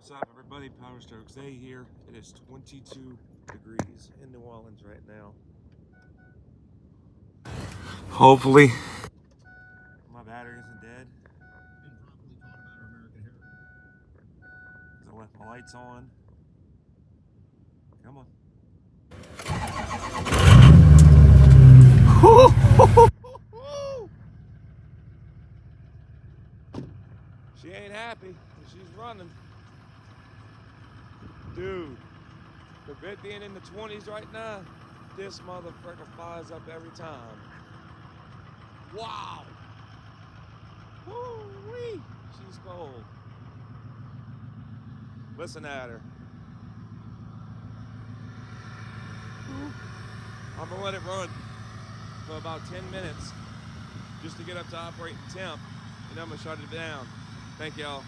What's up, everybody? Power Strokes A here. It is 22 degrees in New Orleans right now. Hopefully my battery isn't dead. Improperly thought about our American heritage. Because I left my lights on. Come on. She ain't happy. She's running. Dude, the bit being in the 20s right now, this motherfucker fires up every time. Wow. Woo-wee. She's cold. Listen at her. I'm gonna let it run for about 10 minutes just to get up to operating temp, and I'm gonna shut it down. Thank y'all.